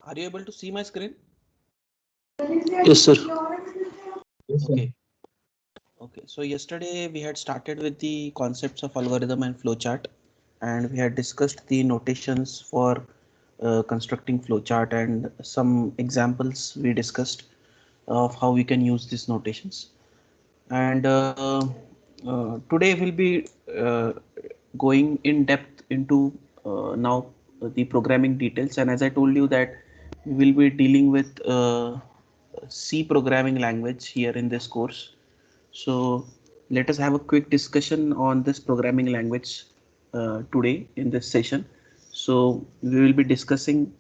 Are you able to see my screen? Yes, sir. Okay. Okay. So yesterday we had started with the concepts of algorithm and flowchart, and we had discussed the notations for constructing flowchart and some examples we discussed of how we can use these notations. And today we'll be going in depth into now the programming details. And as I told you that we will be dealing with C programming language here in this course. So let us have a quick discussion on this programming language today in this session. So we will be discussing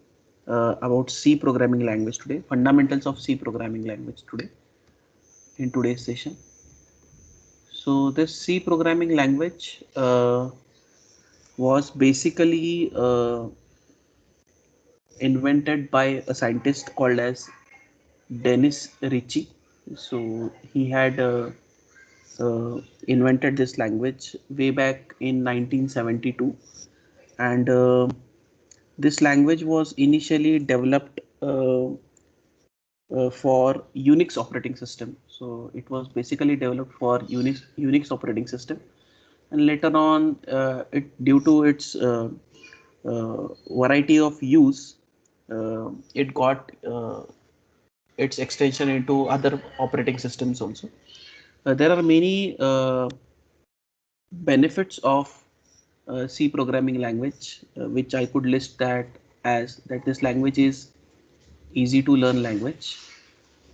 about C programming language today, fundamentals of C programming language today in today's session. So this C programming language was basically invented by a scientist called as Dennis Ritchie. So he had invented this language way back in 1972, and this language was initially developed for Unix operating system. So it was basically developed for Unix operating system, and later on, due to its variety of use, it got its extension into other operating systems also. There are many benefits of C programming language, which I could list that as that this language is easy to learn language.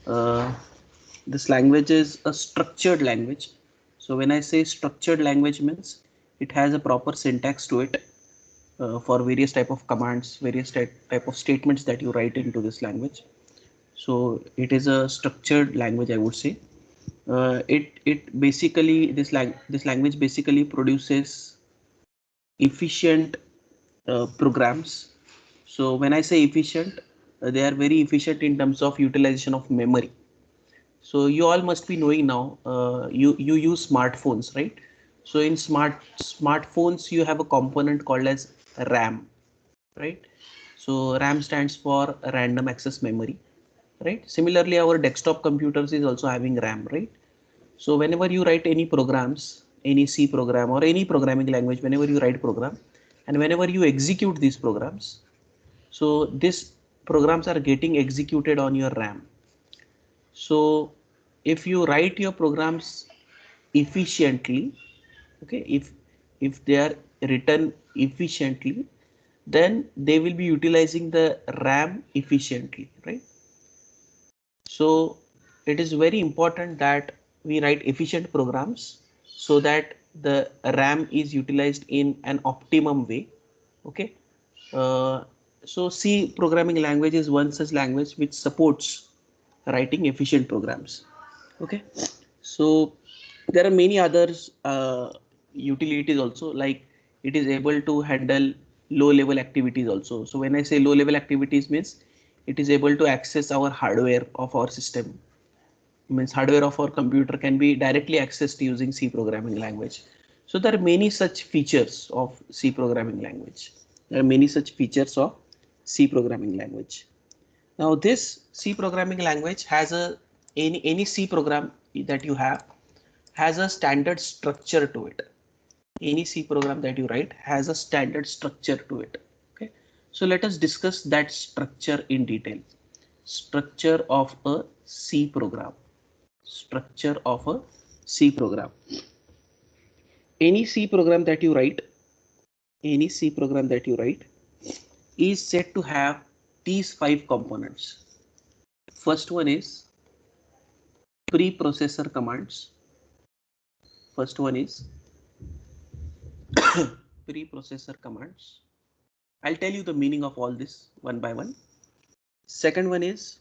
Uh, this language is a structured language. So when I say structured language means it has a proper syntax to it for various type of commands, various type of statements that you write into this language. So it is a structured language, I would say. It basically this language basically produces efficient programs. So when I say efficient, they are very efficient in terms of utilization of memory. So you all must be knowing now. You use smartphones, right? So in smartphones, you have a component called as RAM, right? So RAM stands for random access memory, right? Similarly, our desktop computers is also having RAM, right? So whenever you write any programs, any C program or any programming language, whenever you write program, and whenever you execute these programs, so these programs are getting executed on your RAM. So if you write your programs efficiently, okay, if they are written efficiently, then they will be utilizing the RAM efficiently, right? So it is very important that we write efficient programs so that the RAM is utilized in an optimum way. Okay. Uh, so C programming language is one such language which supports writing efficient programs. Okay. So there are many others utilities also, like it is able to handle low level activities also. So when I say low level activities means it is able to access our hardware of our system, means hardware of our computer can be directly accessed using C programming language. So there are many such features of C programming language. There are many such features of C programming language. Now this C programming language has a any C program that you have has a standard structure to it. Any C program that you write has a standard structure to it. Okay. So let us discuss that structure in detail. Structure of a C program. Structure of a C program. Any C program that you write, any C program that you write is said to have these five components. First one is preprocessor commands. First one is preprocessor commands. I'll tell you the meaning of all this one by one. Second one is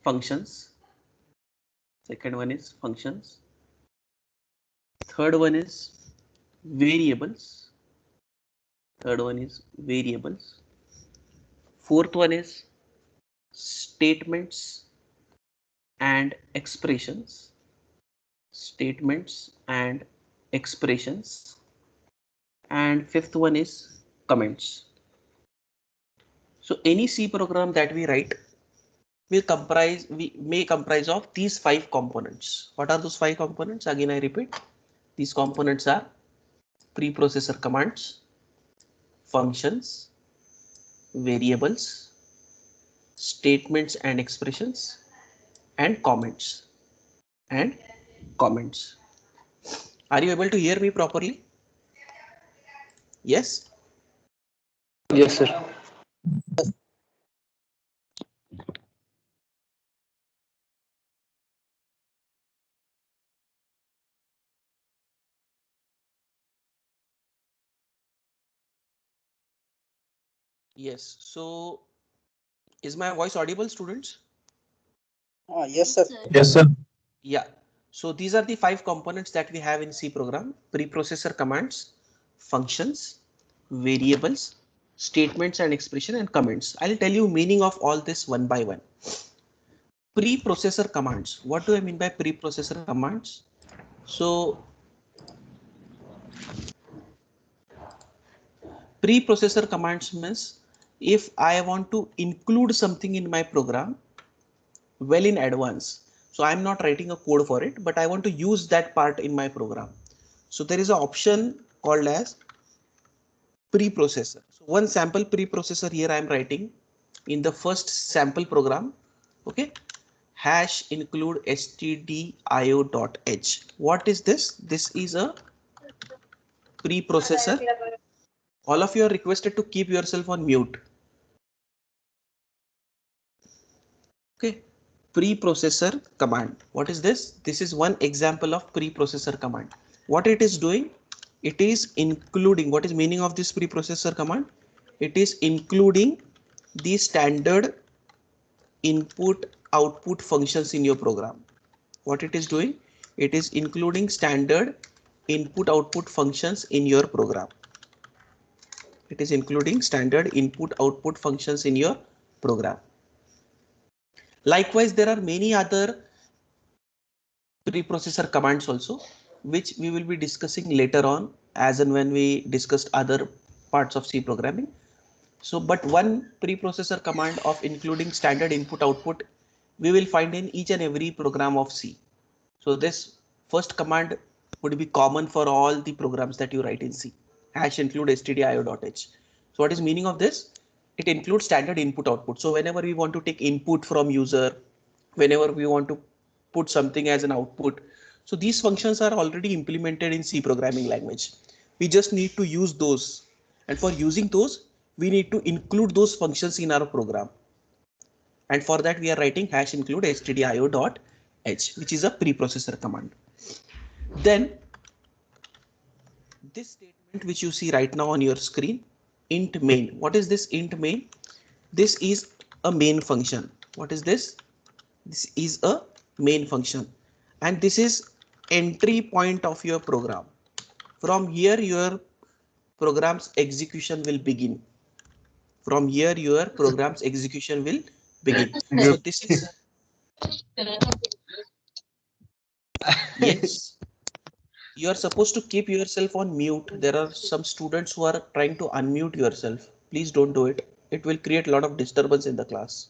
functions. Second one is functions. Third one is variables. Third one is variables. Fourth one is statements and expressions. Statements and expressions. And fifth one is comments. So any C program that we write we may comprise of these 5 components. What are those 5 components? Again, I repeat, these components are preprocessor commands, functions, variables, statements and expressions, and comments. And comments. Are you able to hear me properly? Yes? Yes, sir. Yes. So is my voice audible, students? Yes, sir. Yes, sir. Yeah. So these are the 5 components that we have in C program: preprocessor commands, functions, variables, statements and expression, and comments. I'll tell you meaning of all this one by one. Preprocessor commands. What do I mean by preprocessor commands? So preprocessor commands means if I want to include something in my program well in advance. So I'm not writing a code for it, but I want to use that part in my program. So there is an option called as preprocessor. So one sample preprocessor here I am writing in the first sample program. Okay, hash include stdio.h. What is this? This is a preprocessor. All of you are requested to keep yourself on mute. Okay, preprocessor command. What is this? This is one example of preprocessor command. What it is doing? It is including, what is meaning of this preprocessor command? It is including the standard input output functions in your program. What it is doing? It is including standard input output functions in your program. It is including standard input output functions in your program. Likewise, there are many other preprocessor commands also, which we will be discussing later on as and when we discussed other parts of C programming. So, but one preprocessor command of including standard input output we will find in each and every program of C. So this first command would be common for all the programs that you write in C. Hash include stdio.h. So what is meaning of this? It includes standard input output. So whenever we want to take input from user, whenever we want to put something as an output, so these functions are already implemented in C programming language. We just need to use those, and for using those we need to include those functions in our program, and for that we are writing hash include stdio.h, which is a preprocessor command. Then this statement which you see right now on your screen, int main. What is this int main? This is a main function. What is this? This is a main function, and this is entry point of your program. From here your program's execution will begin. From here your program's execution will begin. So this is, yes, you are supposed to keep yourself on mute. There are some students who are trying to unmute yourself. Please don't do it. It will create a lot of disturbance in the class.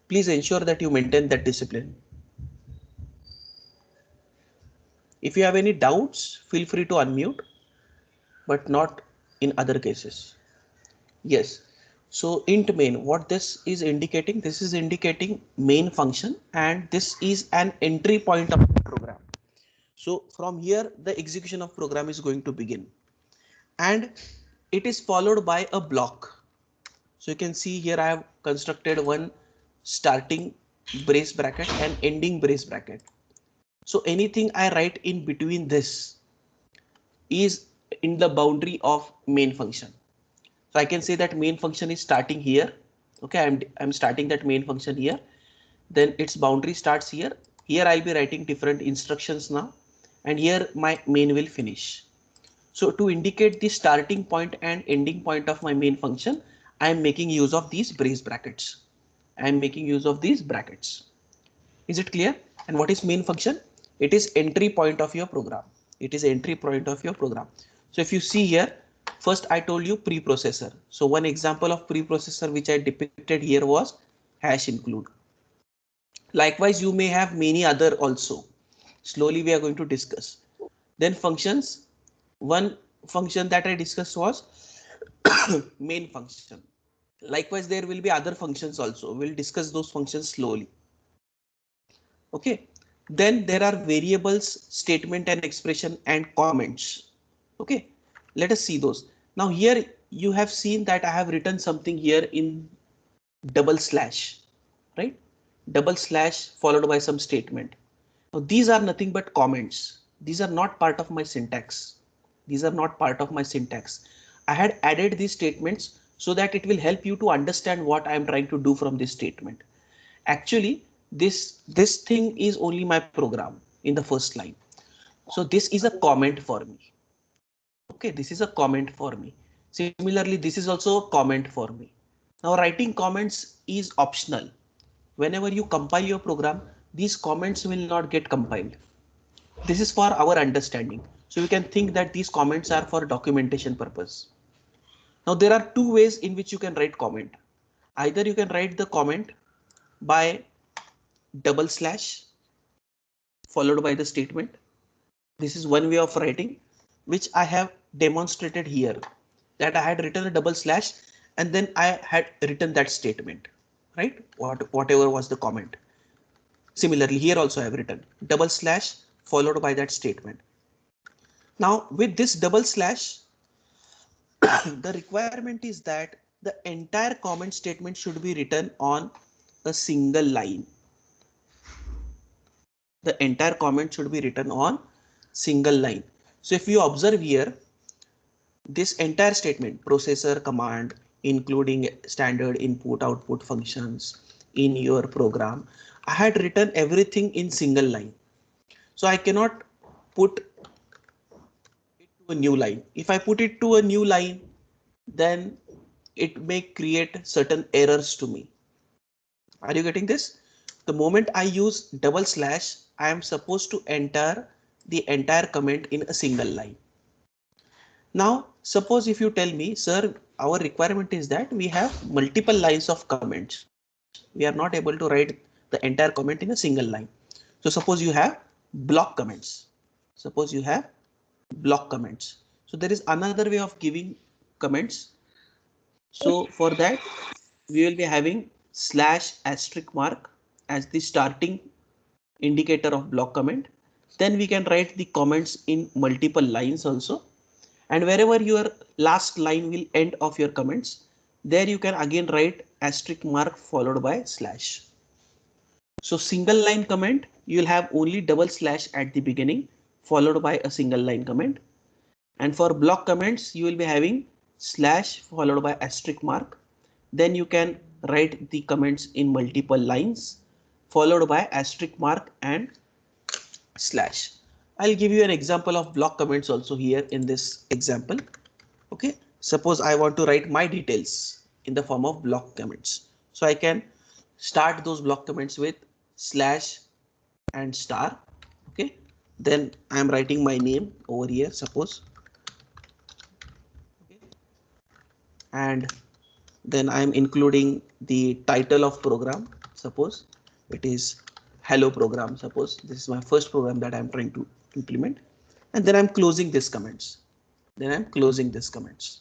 Please ensure that you maintain that discipline. If you have any doubts, feel free to unmute, but not in other cases. Yes. So int main, what this is indicating? This is indicating main function, and this is an entry point of the program. So from here, the execution of program is going to begin, and it is followed by a block. So you can see here I have constructed one starting brace bracket and ending brace bracket. So anything I write in between this is in the boundary of main function. So I can say that main function is starting here. Okay, I'm starting that main function here. Then its boundary starts here. Here I'll be writing different instructions now, and here my main will finish. So to indicate the starting point and ending point of my main function, I am making use of these brace brackets. I am making use of these brackets. Is it clear? And what is main function? It is entry point of your program. It is entry point of your program. So if you see here, First, I told you preprocessor. So one example of preprocessor which I depicted here was hash include. Likewise, you may have many other also. Slowly we are going to discuss. Then functions. One function that I discussed was main function. Likewise, there will be other functions also. We'll discuss those functions slowly. Okay. Then there are variables, statement and expression and comments. Okay. Let us see those. Now here you have seen that I have written something here in double slash, right? Double slash followed by some statement. Now these are nothing but comments. These are not part of my syntax. These are not part of my syntax. I had added these statements so that it will help you to understand what I am trying to do from this statement. Actually, this thing is only my program in the first line. So this is a comment for me. Okay, this is a comment for me. Similarly, this is also a comment for me. Now writing comments is optional. Whenever you compile your program, these comments will not get compiled. This is for our understanding. So you can think that these comments are for documentation purpose. Now there are two ways in which you can write comment. Either you can write the comment by double slash followed by the statement. This is one way of writing, which I have demonstrated here, that I had written a double slash and then I had written that statement, right? Whatever was the comment. Similarly, here also I have written double slash followed by that statement. Now with this double slash, the requirement is that the entire comment statement should be written on a single line. The entire comment should be written on single line. So if you observe here, this entire statement, processor command, including standard input output functions in your program, I had written everything in single line. So I cannot put it to a new line. If I put it to a new line, then it may create certain errors to me. Are you getting this? The moment I use double slash, I am supposed to enter the entire comment in a single line. Now, suppose if you tell me, sir, our requirement is that we have multiple lines of comments. We are not able to write the entire comment in a single line. So suppose you have block comments. Suppose you have block comments. So there is another way of giving comments. So for that, we will be having slash asterisk mark as the starting indicator of block comment. Then we can write the comments in multiple lines also. And wherever your last line will end of your comments, there you can again write asterisk mark followed by slash. So single line comment, you will have only double slash at the beginning followed by a single line comment. And for block comments, you will be having slash followed by asterisk mark. Then you can write the comments in multiple lines followed by asterisk mark and slash. I'll give you an example of block comments also here in this example. Okay, suppose I want to write my details in the form of block comments. So I can start those block comments with slash and star. Okay, then I am writing my name over here, suppose. Okay. And then I am including the title of program. Suppose it is hello program. Suppose this is my first program that I'm trying to implement, and then I'm closing this comments. Then I'm closing this comments.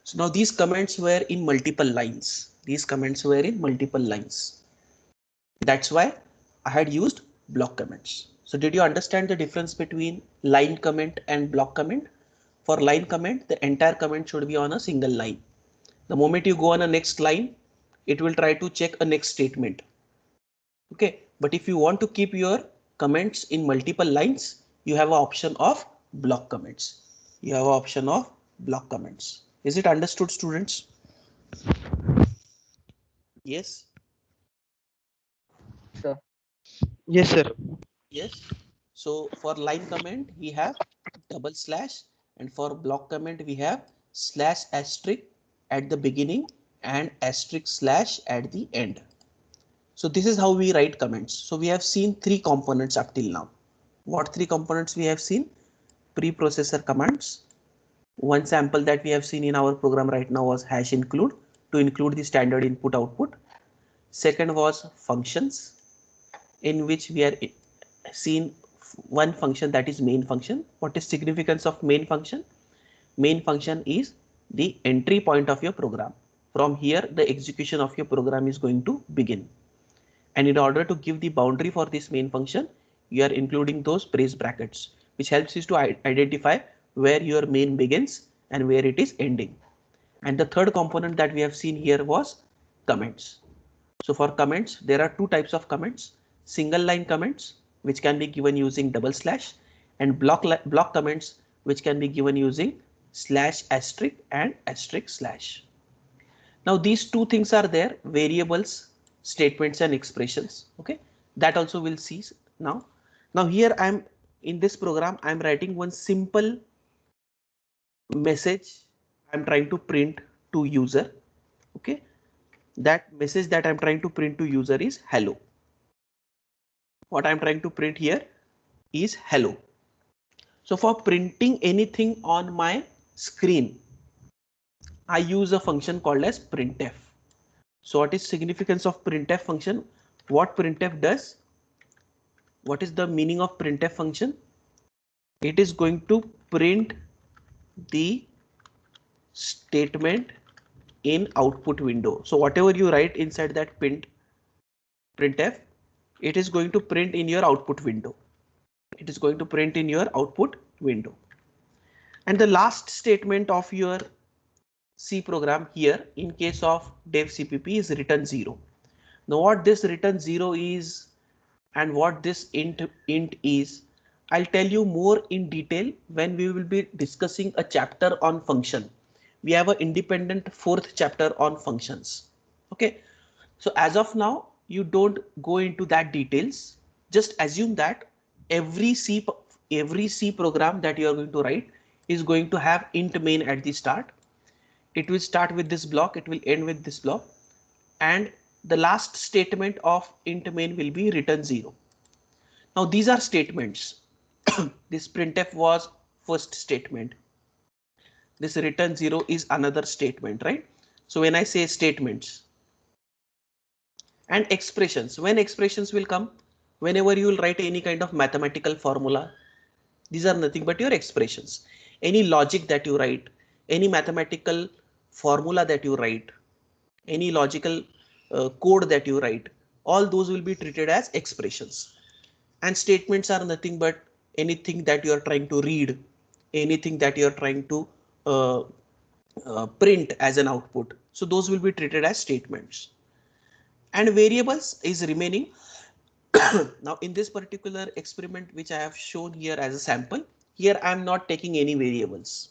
So now these comments were in multiple lines. These comments were in multiple lines. That's why I had used block comments. So did you understand the difference between line comment and block comment? For line comment, the entire comment should be on a single line. The moment you go on a next line, it will try to check a next statement. Okay, but if you want to keep your comments in multiple lines, you have an option of block comments. You have an option of block comments. Is it understood, students? Yes. Sir. Yes, sir. Yes. So for line comment, we have double slash, and for block comment, we have slash asterisk at the beginning and asterisk slash at the end. So this is how we write comments. So we have seen three components up till now. What three components we have seen? Preprocessor commands, One sample that we have seen in our program right now was hash include, to include the standard input output. Second was functions, in which we are seen one function, that is main function. What is significance of main function? Main function is the entry point of your program. From here the execution of your program is going to begin, and in order to give the boundary for this main function, you are including those brace brackets, which helps you to identify where your main begins and where it is ending. And the third component that we have seen here was comments. So for comments, there are two types of comments: single line comments, which can be given using double slash, and block comments, which can be given using slash asterisk and asterisk slash. Now these two things are there: variables, statements and expressions. Okay, that also we'll see now. Now here I'm in this program, I'm writing one simple message I'm trying to print to user. Okay, that message that I'm trying to print to user is hello. What I'm trying to print here is hello. So for printing anything on my screen, I use a function called as printf. So what is significance of printf function? What printf does? What is the meaning of printf function? It is going to print the statement in output window. So whatever you write inside that printf, it is going to print in your output window. It is going to print in your output window. And the last statement of your C program here in case of dev CPP is return 0. Now what this return 0 is and what this int is, I'll tell you more in detail when we will be discussing a chapter on function. We have an independent fourth chapter on functions. Okay, so as of now, you don't go into that details. Just assume that every C program that you are going to write is going to have int main at the start. It will start with this block, it will end with this block, and the last statement of int main will be return 0. Now these are statements. This printf was first statement. This return 0 is another statement, right? So when I say statements and expressions, when expressions will come, whenever you will write any kind of mathematical formula, these are nothing but your expressions. Any logic that you write, any mathematical formula that you write, any logical code that you write, all those will be treated as expressions. And statements are nothing but anything that you are trying to read, anything that you are trying to print as an output. So those will be treated as statements. And variables is remaining. Now in this particular experiment which I have shown here as a sample, here I am not taking any variables.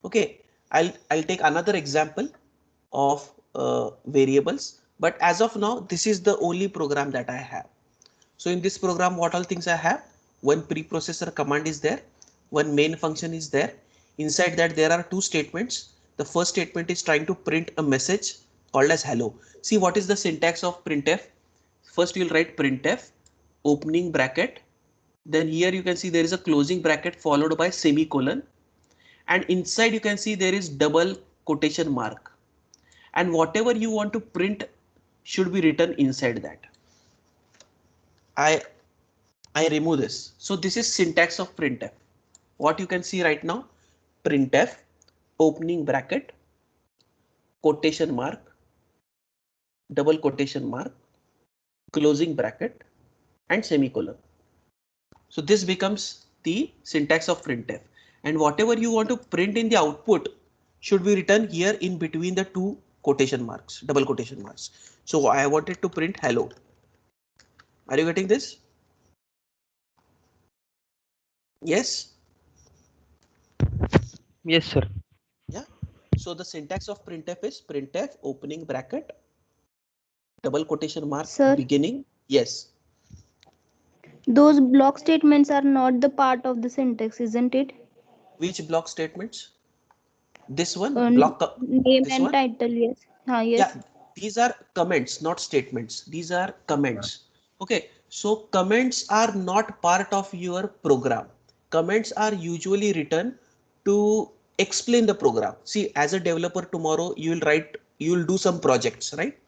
Okay, I'll take another example of variables, but as of now this is the only program that I have. So in this program, what all things I have? One preprocessor command is there, one main function is there. Inside that there are two statements. The first statement is trying to print a message called as hello. See what is the syntax of printf? First you'll write printf opening bracket, then here you can see there is a closing bracket followed by semicolon, and inside you can see there is double quotation mark, and whatever you want to print should be written inside that. I remove this. So this is syntax of printf. What you can see right now: printf opening bracket, quotation mark, double quotation mark, closing bracket and semicolon. So this becomes the syntax of printf, and whatever you want to print in the output should be written here in between the two quotation marks, double quotation marks. So I wanted to print hello. Are you getting this? Yes. Yes, sir. Yeah. So the syntax of printf is printf opening bracket, double quotation mark, Sir, beginning. Yes. those block statements are not the part of the syntax, isn't it? Which block statements? This one Um, block. Name This and one. title, yes. Yeah. Yes. These are comments, not statements. These are comments. Okay. So comments are not part of your program. Comments are usually written to explain the program. See, as a developer tomorrow, you will do some projects, right?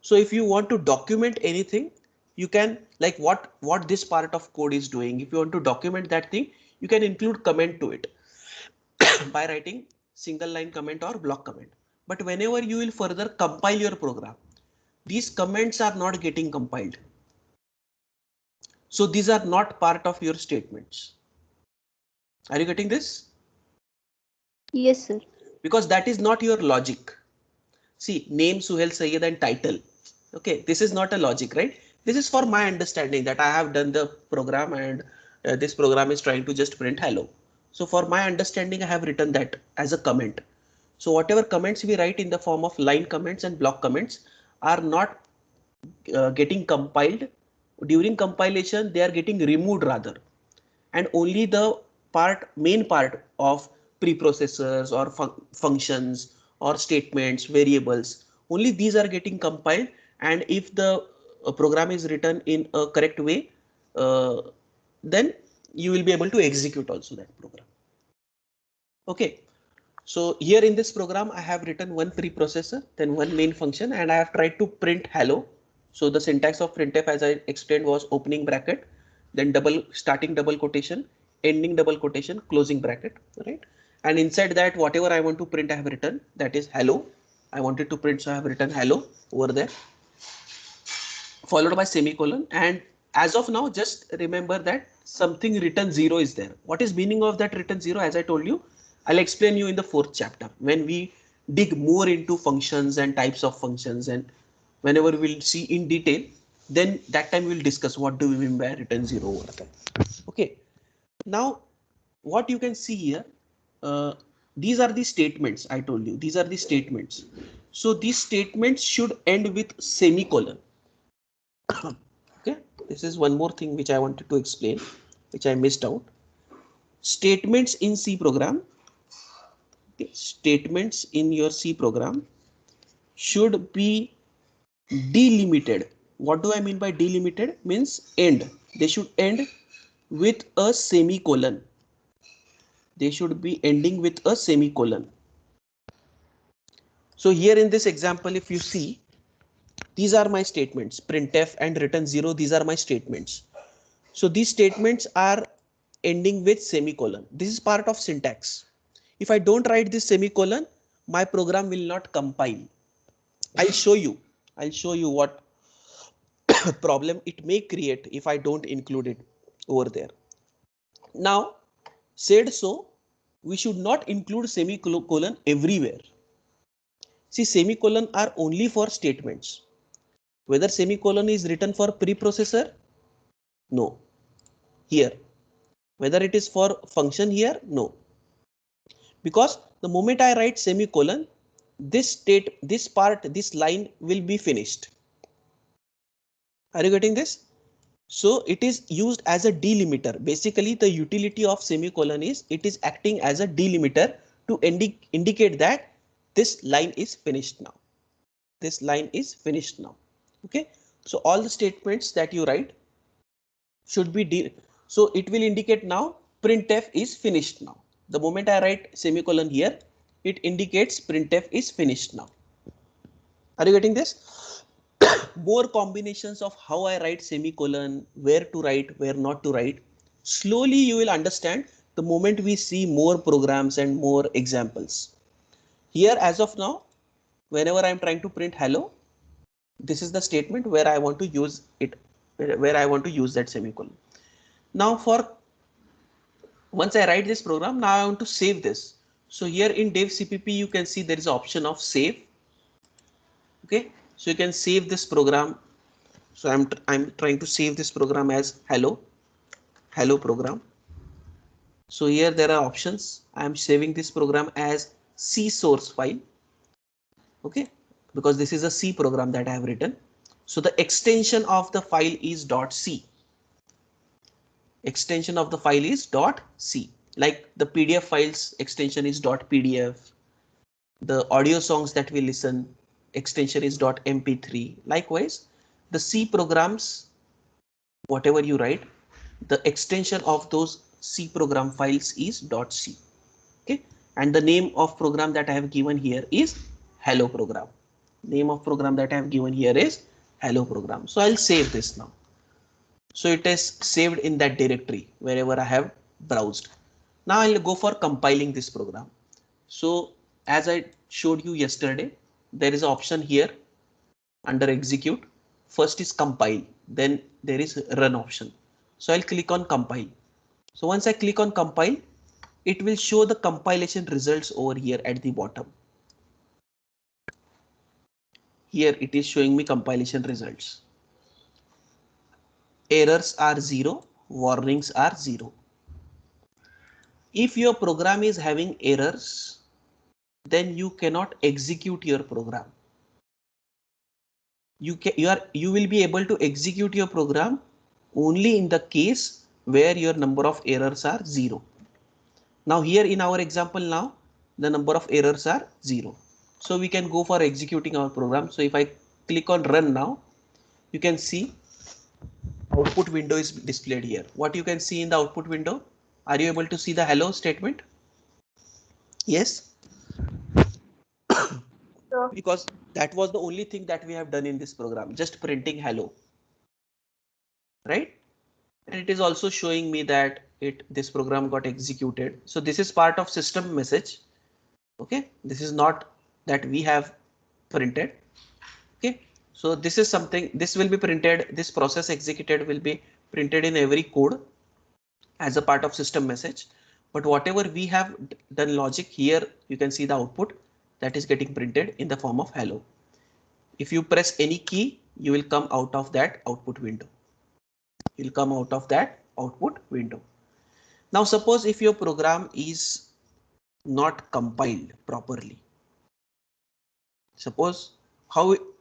So if you want to document anything, you can, like what this part of code is doing. If you want to document that thing, you can include comment to it by writing single line comment or block comment. But whenever you will further compile your program, these comments are not getting compiled. So these are not part of your statements. Are you getting this? Yes, sir. Because that is not your logic. See, name, Suhail Sayyed and title. Okay, this is not a logic, right? This is for my understanding that I have done the program and this program is trying to just print hello. So for my understanding, I have written that as a comment. So whatever comments we write in the form of line comments and block comments are not getting compiled. During compilation, they are getting removed rather. And only the main part of preprocessors or functions or statements, variables, only these are getting compiled. And if the program is written in a correct way, uh, then you will be able to execute also that program. Okay. So here in this program, I have written one preprocessor, then one main function, and I have tried to print hello. So the syntax of printf, as I explained, was opening bracket, then starting double quotation, ending double quotation, closing bracket, right? And inside that, whatever I want to print, I have written, that is hello. I wanted to print, so I have written hello over there, followed by semicolon. And as of now, just remember that something written 0 is there. What is meaning of that written 0? As I told you, I'll explain you in the 4th chapter when we dig more into functions and types of functions, and whenever we'll see in detail, then that time we'll discuss what do we mean by written 0 over there. Okay. Now, what you can see here, these are the statements. I told you these are the statements. So these statements should end with semicolon. Okay, this is one more thing which I wanted to explain, which I missed out. Statements in C program, okay, statements in your C program should be delimited. What do I mean by delimited? Means end. They should end with a semicolon. They should be ending with a semicolon. So here in this example, if you see, these are my statements, printf and return 0. These are my statements. So these statements are ending with semicolon. This is part of syntax. If I don't write this semicolon, my program will not compile. I'll show you what problem it may create if I don't include it over there. Now, said so, we should not include semicolon everywhere. See, semicolon are only for statements. Whether semicolon is written for preprocessor? No. Here. Whether it is for function here? No. Because the moment I write semicolon, this line will be finished. Are you getting this? So it is used as a delimiter. Basically, the utility of semicolon is it is acting as a delimiter to indicate that this line is finished now. This line is finished now. Okay. So all the statements that you write should be so it will indicate now printf is finished now. The moment I write semicolon here, it indicates printf is finished now. Are you getting this? More combinations of how I write semicolon, where to write, where not to write. Slowly you will understand the moment we see more programs and more examples. Here as of now, whenever I am trying to print hello, this is the statement where I want to use it, where I want to use that semicolon. Now once I write this program, now I want to save this. So here in dev CPP, you can see there is an option of save. Okay, so you can save this program. So I'm trying to save this program as hello program. So here there are options. I am saving this program as C source file. Okay, because this is a C program that I have written. So the extension of the file is .c. Extension of the file is .c. Like the PDF files extension is .pdf. The audio songs that we listen extension is .mp3. Likewise, the C programs, whatever you write, the extension of those C program files is .c. Okay, and the name of program that I have given here is hello program. Name of program that I have given here is hello program. So I'll save this now. So it is saved in that directory wherever I have browsed. Now I'll go for compiling this program. So as I showed you yesterday, there is an option here under execute. First is compile, then there is run option. So I'll click on compile. So once I click on compile, it will show the compilation results over here at the bottom. Here it is showing me compilation results. Errors are 0, warnings are 0. If your program is having errors, then you cannot execute your program. You will be able to execute your program only in the case where your number of errors are 0. Now here in our example now, the number of errors are 0. So we can go for executing our program. So if I click on run now, you can see output window is displayed here. What you can see in the output window? Are you able to see the hello statement? Yes. Because that was the only thing that we have done in this program, just printing hello, right? And it is also showing me that this program got executed. So this is part of system message. Okay, this is not that we have printed. Okay, so this is something, this will be printed, this process executed will be printed in every code as a part of system message. But whatever we have done logic here, you can see the output that is getting printed in the form of hello. If you press any key, you will come out of that output window. You'll come out of that output window. Now suppose if your program is not compiled properly. Suppose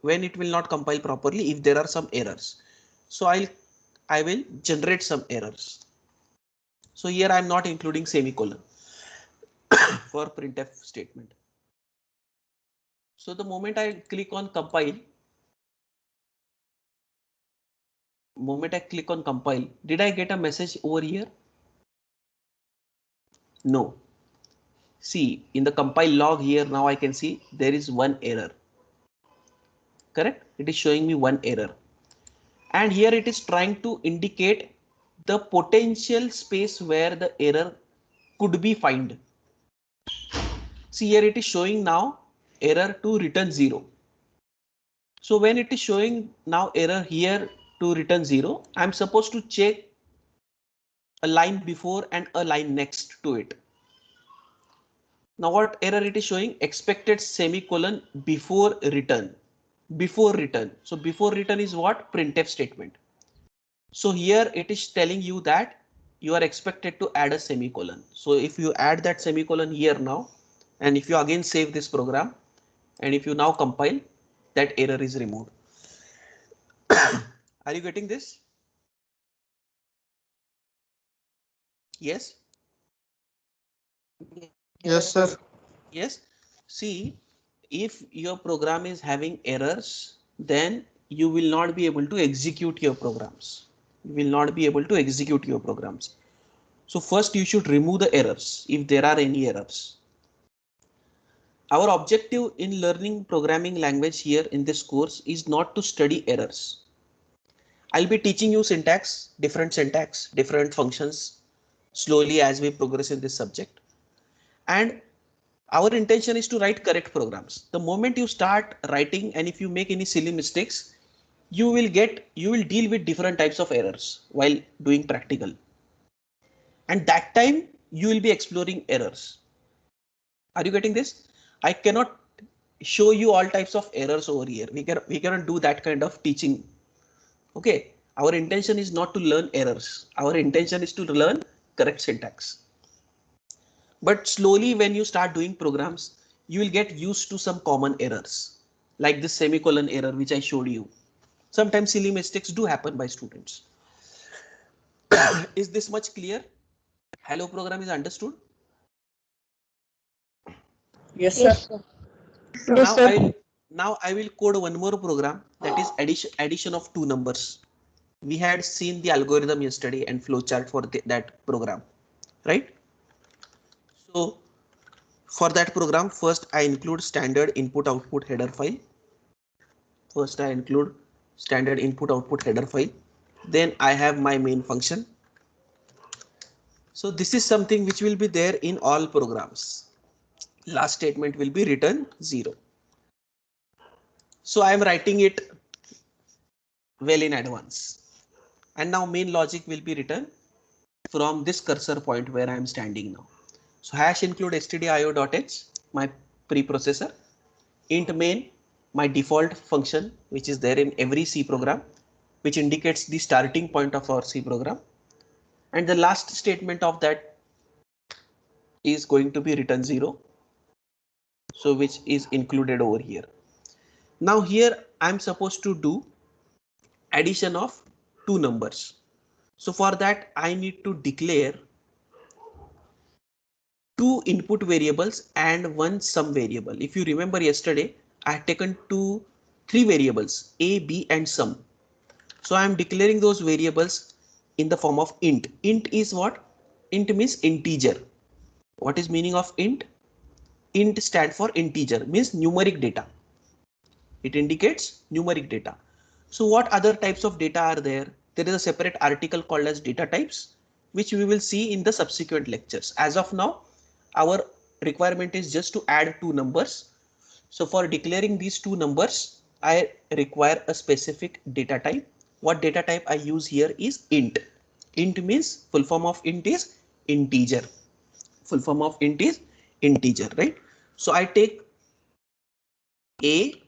when it will not compile properly, if there are some errors. So I will generate some errors. So here I'm not including semicolon for printf statement. So the moment I click on compile, did I get a message over here? No. See, in the compile log here, now I can see there is one error. Correct? It is showing me one error. And here it is trying to indicate the potential space where the error could be found. See, here it is showing now error to return 0. So when it is showing now error here to return 0, I'm supposed to check a line before and a line next to it. Now what error it is showing? Expected semicolon before return. Before return. So before return is what? Printf statement. So here it is telling you that you are expected to add a semicolon. So if you add that semicolon here now, and if you again save this program, and if you now compile, that error is removed. Are you getting this? Yes. Yes, sir. Yes. See, if your program is having errors, then you will not be able to execute your programs. You will not be able to execute your programs. So first you should remove the errors if there are any errors. Our objective in learning programming language here in this course is not to study errors. I'll be teaching you syntax, different functions slowly as we progress in this subject. And our intention is to write correct programs. The moment you start writing and if you make any silly mistakes, you will deal with different types of errors while doing practical. And that time you will be exploring errors. Are you getting this? I cannot show you all types of errors over here. We cannot do that kind of teaching. Okay. Our intention is not to learn errors. Our intention is to learn correct syntax. But slowly when you start doing programs, you will get used to some common errors like this semicolon error which I showed you. Sometimes silly mistakes do happen by students. Is this much clear? Hello program is understood? Yes, sir. Yes, sir. Now I will code one more program, that is addition of two numbers. We had seen the algorithm yesterday and flowchart for that program, right? So For that program, first I include standard input output header file. First I include standard input output header file. Then I have my main function. So this is something which will be there in all programs. Last statement will be return 0. So I am writing it well in advance. And now main logic will be written from this cursor point where I am standing now. So hash include stdio.h, my preprocessor, int main, my default function which is there in every C program, which indicates the starting point of our C program, and the last statement of that is going to be return 0, so which is included over here. Now here I'm supposed to do addition of two numbers. So for that I need to declare two input variables and one sum variable. If you remember yesterday, I had taken three variables, a, b and sum. So I am declaring those variables in the form of int. Int is what? Int means integer. What is meaning of int? Int stands for integer, means numeric data. It indicates numeric data. So what other types of data are there? There is a separate article called as data types, which we will see in the subsequent lectures. As of now, our requirement is just to add two numbers. So for declaring these two numbers, I require a specific data type. What data type I use here is int. Int means full form of int is integer. Full form of int is integer, right? So I take a,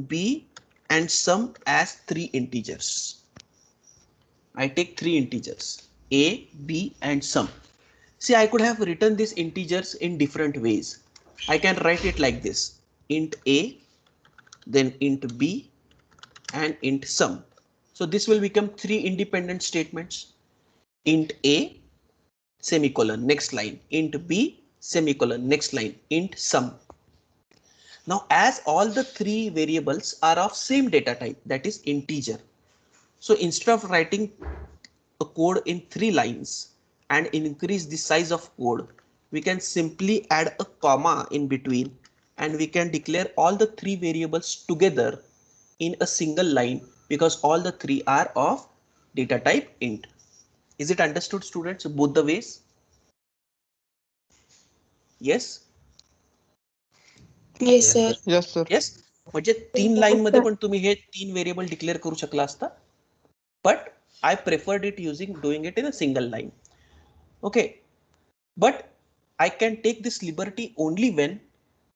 b and sum as three integers. I take three integers, a, b and sum. See, I could have written these integers in different ways. I can write it like this: int a, then int b and int sum. So this will become three independent statements: int a semicolon next line, int b semicolon next line, int sum. Now as all the three variables are of same data type, that is integer, so instead of writing a code in 3 lines and increase the size of code, we can simply add a comma in between and we can declare all the three variables together in a single line, because all the three are of data type int. Is it understood, students, both the ways? Yes. Yes, sir. Yes, sir. Yes, म्हणजे तीन line मध्ये पण तुम्ही हे तीन variable declare करू शकला असता, but I preferred it doing it in a single line. Okay, but I can take this liberty only when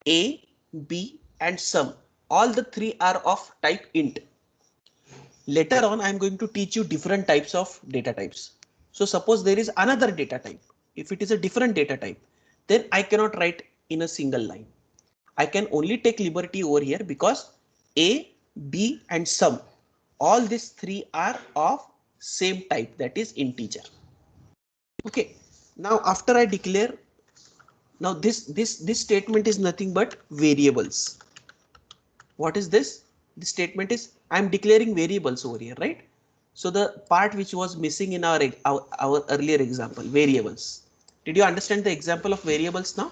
a, b and sum, all the three are of type int. Later on I am going to teach you different types of data types. So suppose there is another data type. If it is a different data type, then I cannot write in a single line. I can only take liberty over here because a, b and sum, all these three are of same type, that is integer. Okay, now after I declare, now this statement is nothing but variables. What is this? The statement is I am declaring variables over here, right? So the part which was missing in our earlier example, variables. Did you understand the example of variables now?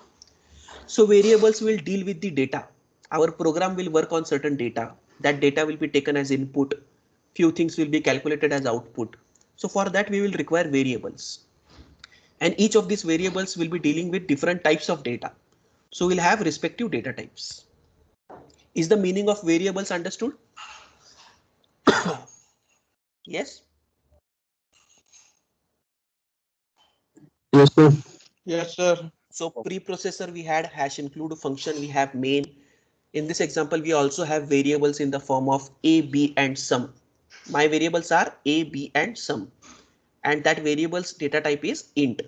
So variables will deal with the data. Our program will work on certain data. That data will be taken as input. Few things will be calculated as output. So for that we will require variables. And each of these variables will be dealing with different types of data. So we'll have respective data types. Is the meaning of variables understood? Yes. Yes, sir. Yes, sir. So preprocessor we had hash include function, we have main. In this example, we also have variables in the form of a, b and sum. My variables are a, b and sum, and that variable's data type is int.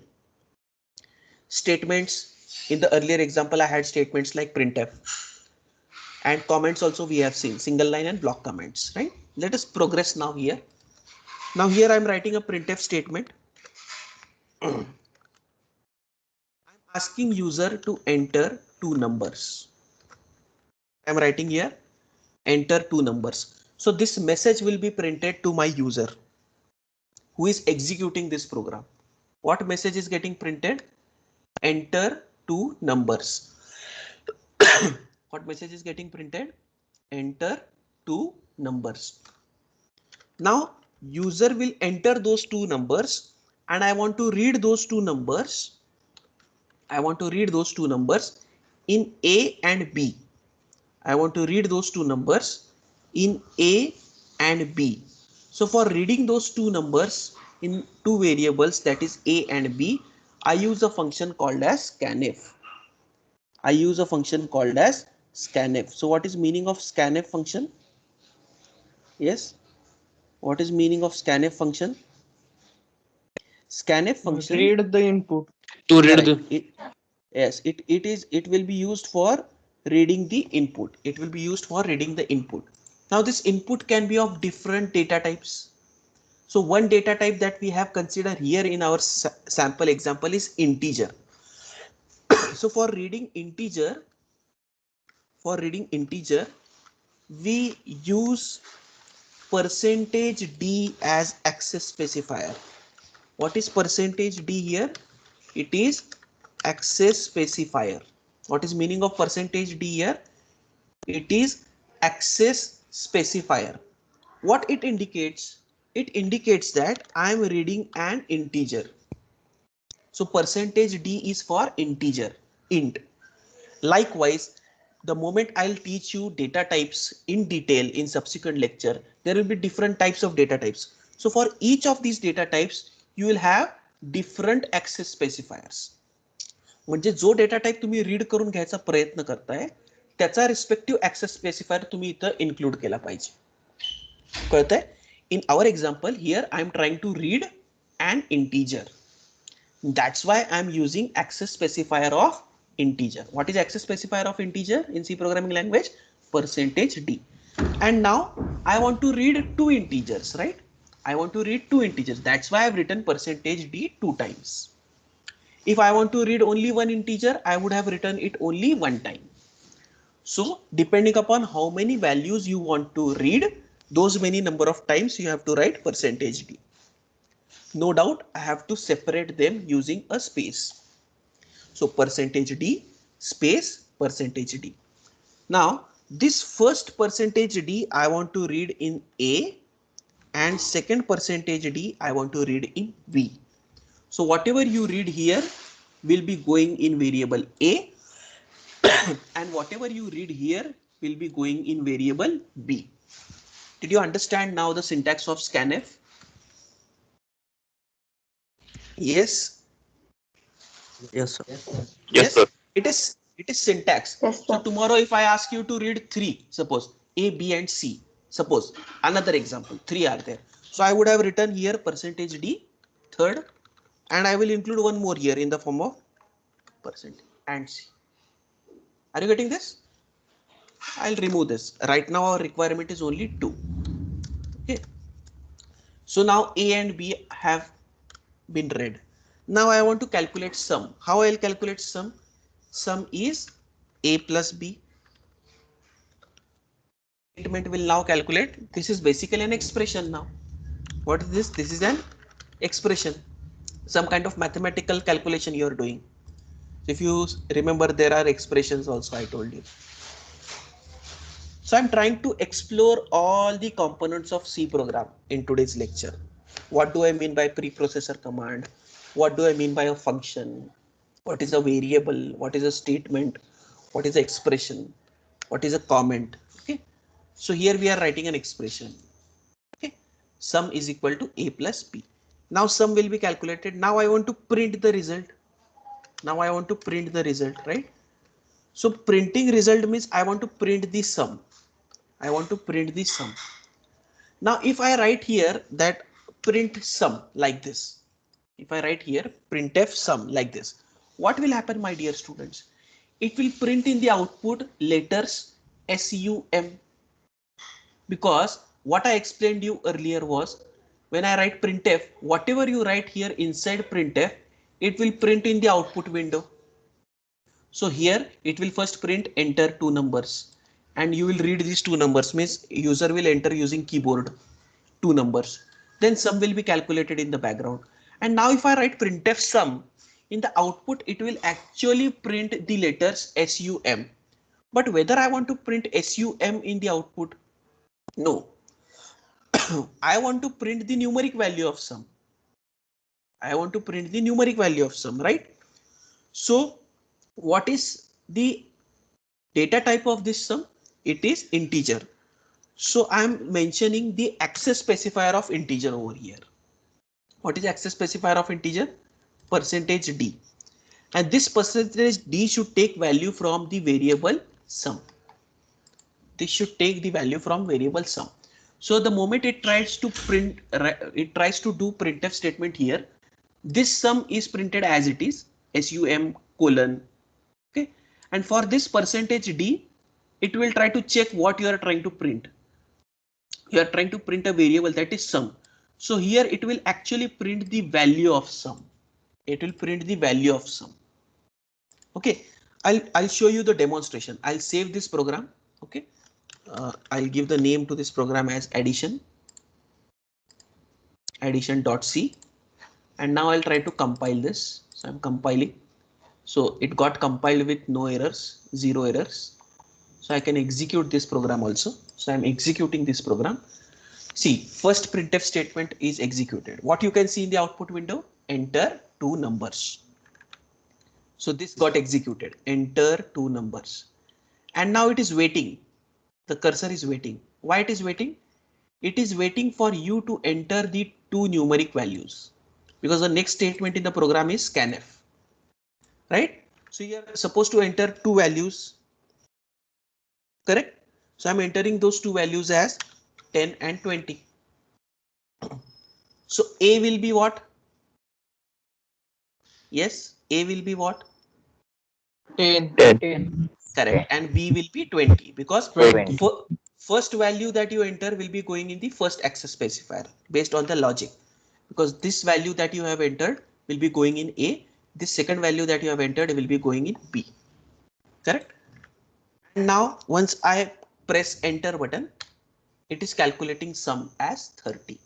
Statements, in the earlier example, I had statements like printf, and comments also we have seen, single line and block comments, right? Let us progress now here. Now here I'm writing a printf statement. I'm asking user to enter two numbers. I'm writing here, enter two numbers. So this message will be printed to my user who is executing this program. What message is getting printed? Enter two numbers. What message is getting printed? Enter two numbers. Now user will enter those two numbers and I want to read those two numbers. I want to read those two numbers in A and B. I want to read those two numbers in A and B. So for reading those two numbers in two variables, that is A and B, I use a function called as scanf. I use a function called as scanf. So what is meaning of scanf function? Yes. What is meaning of scanf function? Scanf function. Read the input. To read Correct. the Yes, it will be used for reading the input. It will be used for reading the input. Now this input can be of different data types. So one data type that we have considered here in our sample example is integer. So for reading integer, we use %d as access specifier. What is %d here? It is access specifier. What is meaning of %d here? It is access specifier. What it indicates? It indicates that I am reading an integer. So %d is for integer, int. Likewise, the moment I'll teach you data types in detail in subsequent lecture, there will be different types of data types. So for each of these data types, you will have different access specifiers. म्हणजे जो data type तुम्ही read करून घ्यायचा प्रयत्न करताय त्याचा respective access specifier तुम्ही इथं इन्क्लूड केला पाहिजे. कळतंय? In our example here I am trying to read an integer. That's why I am using access specifier of integer. What is access specifier of integer in C programming language? %d. And now I want to read two integers, right? I want to read two integers. That's why I've written %d two times. If I want to read only one integer, I would have written it only one time. So depending upon how many values you want to read, those many number of times you have to write %d. No doubt I have to separate them using a space. So %d space %d. Now this first %d I want to read in A and second %d I want to read in B. So whatever you read here will be going in variable A and whatever you read here will be going in variable B. Did you understand now the syntax of scanf? Yes. yes sir. Yes, sir. It is syntax. Yes, So sir. tomorrow if I ask you to read three, suppose A, B and C, suppose another example, three are there. So I would have written here %d third and I will include one more here in the form of % and C. Are you getting this? I'll remove this. Right now our requirement is only 2. Okay. So now A and B have been read. Now I want to calculate sum. How I'll calculate sum? Sum is A plus B. Statement will now calculate. This is basically an expression now. What is this? This is an expression. Some kind of mathematical calculation you are doing. If you remember, there are expressions also I told you. So I'm trying to explore all the components of C program in today's lecture. What do I mean by preprocessor command? What do I mean by a function? What is a variable? What is a statement? What is an expression? What is a comment? Okay. So here we are writing an expression. Okay. Sum is equal to A plus B. Now sum will be calculated. Now I want to print the result. Right? So printing result means I want to print the sum. Now if I write here that print sum like this, if I write here printf sum like this, what will happen, my dear students? It will print in the output letters SUM, because what I explained you earlier was when I write printf, whatever you write here inside printf, it will print in the output window. So here it will first print enter two numbers and you will read these two numbers, means user will enter using keyboard two numbers. Then sum will be calculated in the background. And now if I write printf sum, in the output it will actually print the letters SUM. But whether I want to print SUM in the output, no. I want to print the numeric value of sum. I want to print the numeric value of sum, right? So what is the data type of this sum? It is integer. So I'm mentioning the access specifier of integer over here. What is access specifier of integer? Percentage D. And this percentage D should take value from the variable sum. This should take the value from variable sum. So the moment it tries to print, it tries to do printf statement here, this sum is printed as it is, SUM colon. Okay. And for this percentage D, it will try to check what you are trying to print. You are trying to print a variable that is sum. So here it will actually print the value of sum. It will print the value of sum. Okay. I'll show you the demonstration. I'll save this program. Okay. I'll give the name to this program as addition.c, and now I'll try to compile this. So I'm compiling. So it got compiled with no errors, 0 errors. So I can execute this program also. So I'm executing this program. See, first printf statement is executed. What you can see in the output window, enter 2 numbers. So this got executed, enter 2 numbers. And now it is waiting. The cursor is waiting. Why it is waiting? It is waiting for you to enter the 2 numeric values, because the next statement in the program is scanf, right? So you are supposed to enter 2 values, correct? So I'm entering those 2 values as 10 and 20. So A will be what? Yes, A will be what? 10. Correct. And B will be 20, because 20. first value that you enter will be going in the first access specifier based on the logic, because this value that you have entered will be going in A. This second value that you have entered will be going in B. Correct. And now once I press enter button, it is calculating sum as 30.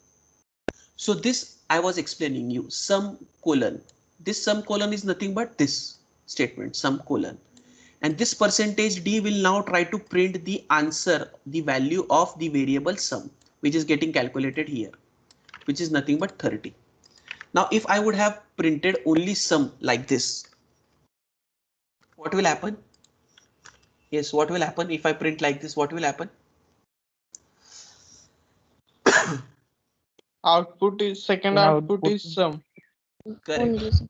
So this I was explaining you, sum colon. This sum colon is nothing but this statement, sum colon. And this percentage D will now try to print the answer, the value of the variable sum, which is getting calculated here, which is nothing but 30. Now, if I would have printed only sum like this, what will happen? Yes, what will happen if I print like this? What will happen? Output is second output is sum. Correct.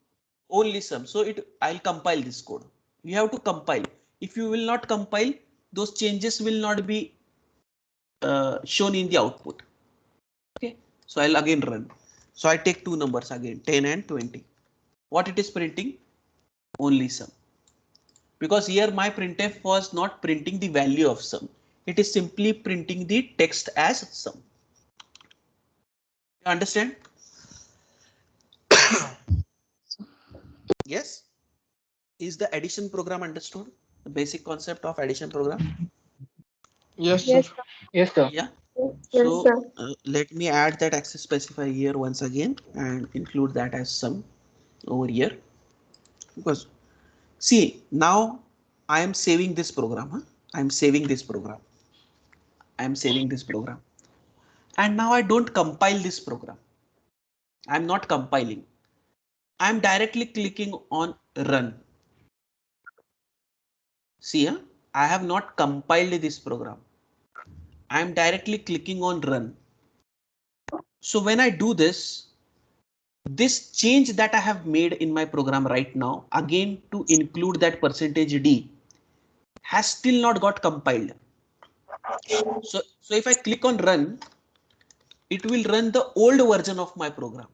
Only sum. So I'll compile this code. You have to compile. If you will not compile, those changes will not be shown in the output. Okay. So I'll again run. So I take 2 numbers again, 10 and 20. What it is printing? Only sum. Because here my printf was not printing the value of sum. It is simply printing the text as sum. You understand? Yes. Is the addition program understood? The basic concept of addition program? Yes, sir. Yes, sir. Yeah. Yes, So sir. let me add that access specifier here once again and include that as sum over here. Because see, now I am saving this program. Huh? I am saving this program. I am saving this program. And now I don't compile this program. I am not compiling. I am directly clicking on run. See, huh? I have not compiled this program. I am directly clicking on run. So when I do this, this change that I have made in my program right now, again to include that percentage D, has still not got compiled. So if I click on run, it will run the old version of my program.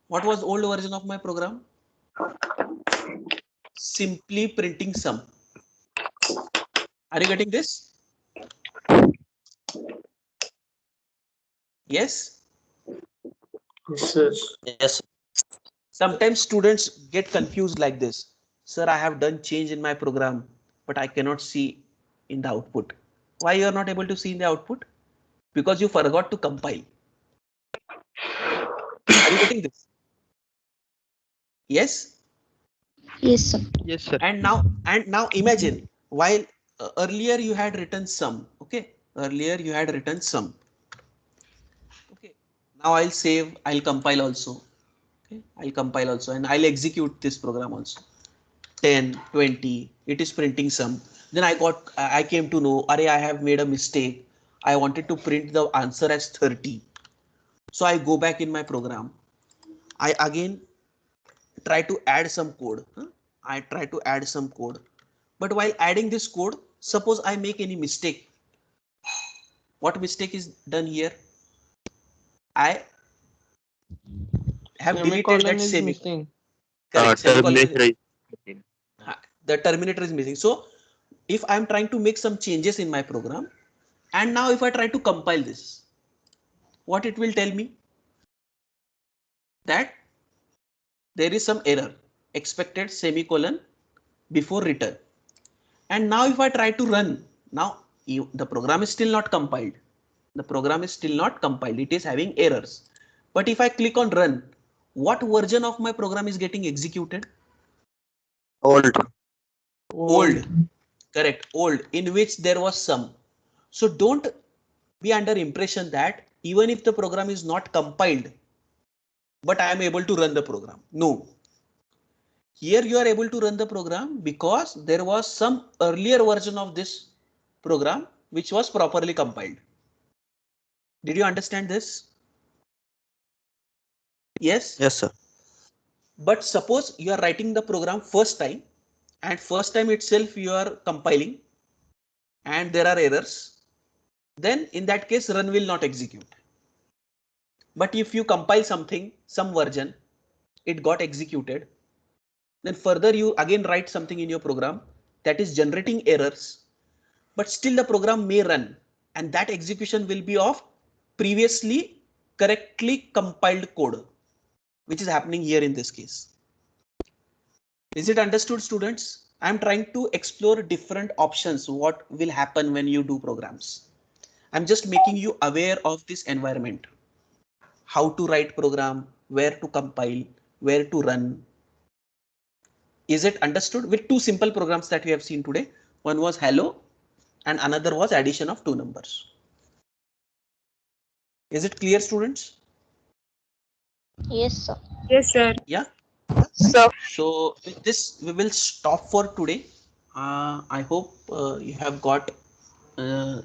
What was old version of my program? Simply printing sum. Are you getting this? Yes. Yes. Sometimes students get confused like this. Sir, I have done change in my program, but I cannot see in the output. Why you are not able to see in the output? Because you forgot to compile. Are you getting this? Yes. Yes, sir. Yes, sir. And now imagine while earlier you had written sum. Okay, earlier you had written sum. Okay, now I'll save, I'll compile also. Okay, I'll compile also and I'll execute this program also. 10, 20, it is printing sum. Then I came to know, array, I have made a mistake. I wanted to print the answer as 30. So I go back in my program. I again try to add some code. I try to add some code. But while adding this code, suppose I make any mistake. What mistake is done here? I have deleted Semicolon that is semicolon. missing. Correct. Semicolon Terminator is missing. the terminator is missing. So if I'm trying to make some changes in my program, and now if I try to compile this, what it will tell me? That there is some error, expected semicolon before return. And now if I try to run, now the program is still not compiled. The program is still not compiled. It is having errors. But if I click on run, what version of my program is getting executed? Old. Old. Correct. Old, in which there was some. So don't be under impression that even if the program is not compiled, but I am able to run the program. No. Here you are able to run the program because there was some earlier version of this program which was properly compiled. Did you understand this? Yes. Yes, sir. But suppose you are writing the program first time and first time itself you are compiling and there are errors, then in that case run will not execute. But if you compile something, some version, it got executed, then further you again write something in your program that is generating errors, but still the program may run, and that execution will be of previously correctly compiled code, which is happening here in this case. Is it understood, students? I'm trying to explore different options, what will happen when you do programs. I'm just making you aware of this environment, how to write program, where to compile, where to run. Is it understood? With two simple programs that we have seen today, one was hello and another was addition of two numbers. Is it clear, students? Yes, sir. Yes, sir. Yeah. So, So with this, we will stop for today. I hope you have got uh,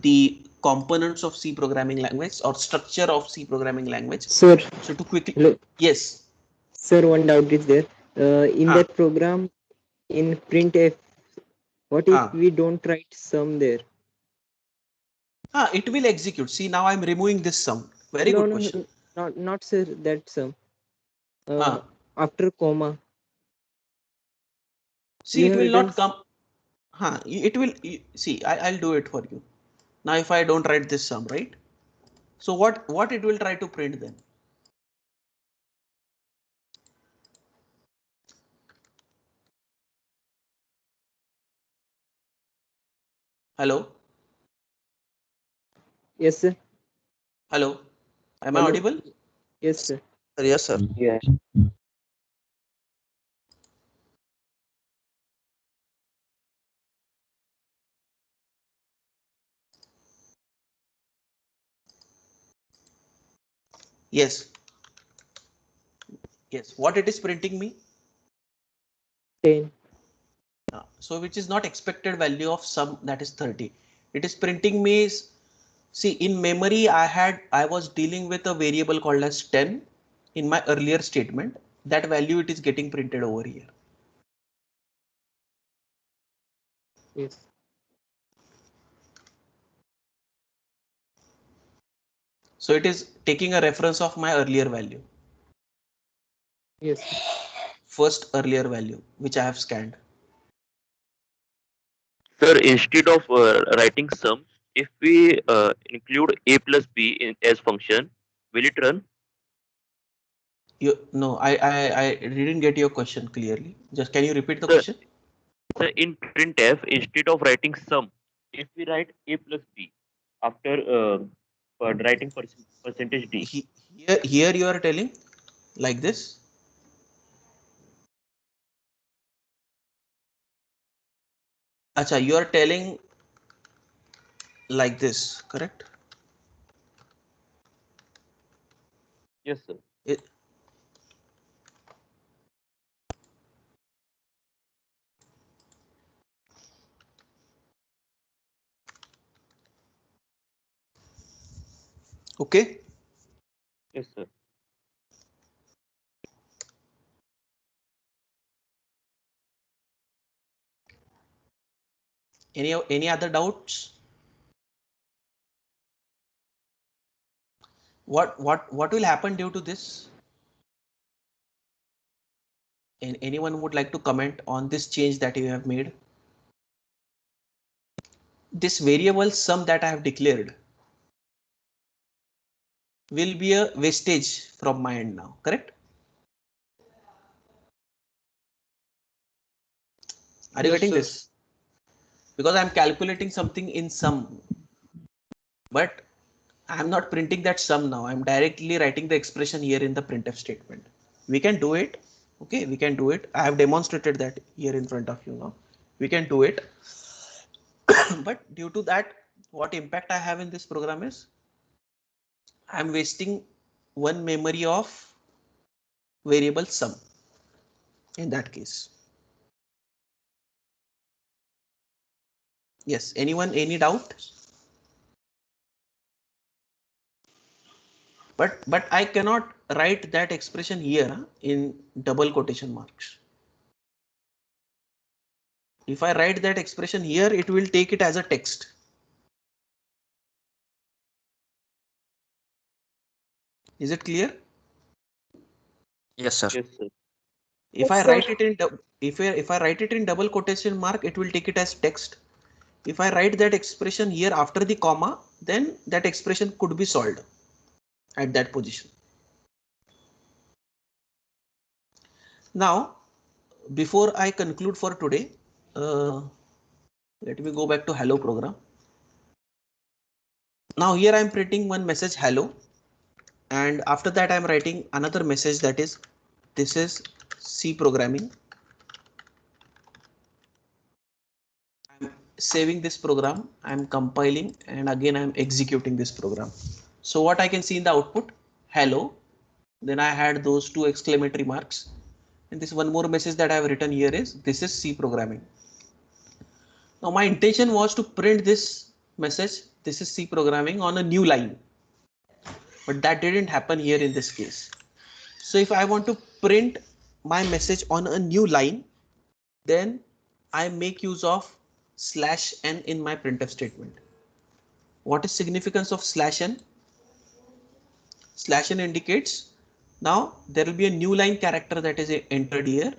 the components of C programming language or structure of C programming language. Sir, So to quickly, hello. yes. Sir, one doubt is there. In Huh. that program, in printf, what if Huh. we don't write sum there? It will execute. See, now I'm removing this sum. Very No, good no, question. no, not sir, that sum. Huh. After comma, See, you it have will written not come. It will. See, I'll do it for you. Now, if I don't write this sum, right? So what it will try to print then? Hello? yes, sir. Hello? Am I Hello. audible? Yes, sir. Yes, sir. Yes. Yes. Yes. What it is printing me? 10. So which is not expected value of sum, that is 30. It is printing me. See, in memory, I was dealing with a variable called as 10 in my earlier statement. That value it is getting printed over here. Yes. So it is taking a reference of my earlier value. Yes. First earlier value, which I have scanned. Sir, instead of writing sum, if we include a plus b as function, will it run? No, I didn't get your question clearly. Just can you repeat the Sir, question? sir, in printf, instead of writing sum, if we write a plus b after writing percentage d. Here you are telling like this. Acha, you are telling like this, correct? Yes, sir. It, okay. Yes, sir. Any other doubts? What will happen due to this? And anyone would like to comment on this change that you have made? This variable sum that I have declared will be a wastage from my end now, correct? Are you Yes, getting sir. this? Because I'm calculating something in sum, but I'm not printing that sum now. I'm directly writing the expression here in the printf statement. We can do it. Okay, we can do it. I have demonstrated that here in front of you now. We can do it. But due to that, what impact I have in this program is I'm wasting one memory of variable sum in that case. Yes, anyone, any doubt? But I cannot write that expression here in double quotation marks. If I write that expression here, it will take it as a text. Is it clear? Yes, sir. Yes, sir. If I write it in if I write it in double quotation mark, it will take it as text. If I write that expression here after the comma, then that expression could be solved at that position. Now, before I conclude for today, let me go back to hello program. Now here I am printing one message hello, and after that I am writing another message that is this is C programming. I'm saving this program, I'm compiling, and again I'm executing this program. So what I can see in the output, hello, then I had those two exclamatory marks, and this one more message that I have written here is this is C programming. Now my intention was to print this message, this is C programming, on a new line, but that didn't happen here in this case. So if I want to print my message on a new line, then I make use of /n in my printf statement. What is significance of /n? /n indicates now there will be a new line character that is entered here.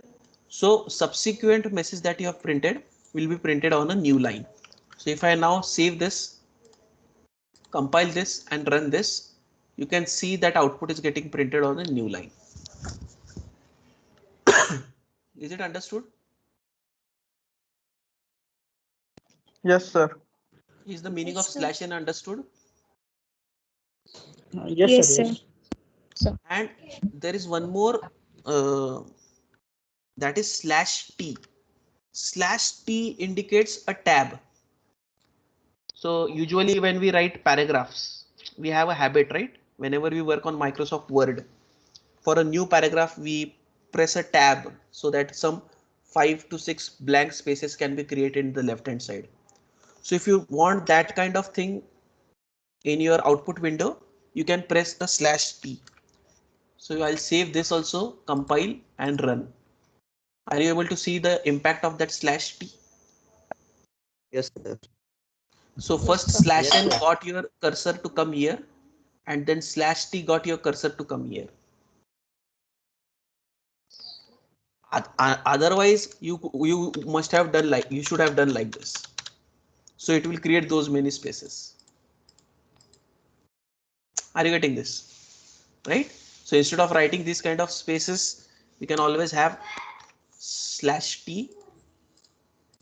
So subsequent message that you have printed will be printed on a new line. So if I now save this, compile this and run this, you can see that output is getting printed on a new line. Is it understood? Yes, sir. Is the meaning of /n understood? Yes, sir. So, And there is one more that is /t. /t indicates a tab. So usually when we write paragraphs, we have a habit, right? Whenever we work on Microsoft Word, for a new paragraph, we press a tab so that some 5 to 6 blank spaces can be created in the left hand side. So if you want that kind of thing in your output window, you can press the /t. So I'll save this also, compile and run. Are you able to see the impact of that /t? Yes, sir. So yes, first sir. /n got your cursor to come here, and then /t got your cursor to come here. Otherwise, you must have done like you should have done like this. So it will create those many spaces. Are you getting this? Right? So instead of writing these kind of spaces, we can always have /t,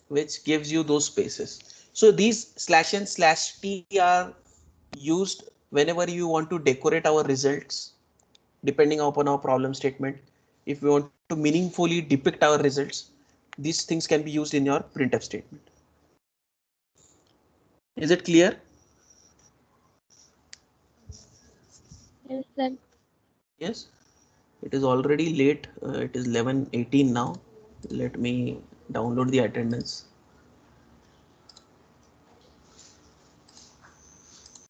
which gives you those spaces. So these /n/t are used whenever you want to decorate our results, depending upon our problem statement. If we want to meaningfully depict our results, these things can be used in your printf statement. Is it clear? Yes, sir. Yes. It is already late. It is 11:18 now. Let me download the attendance.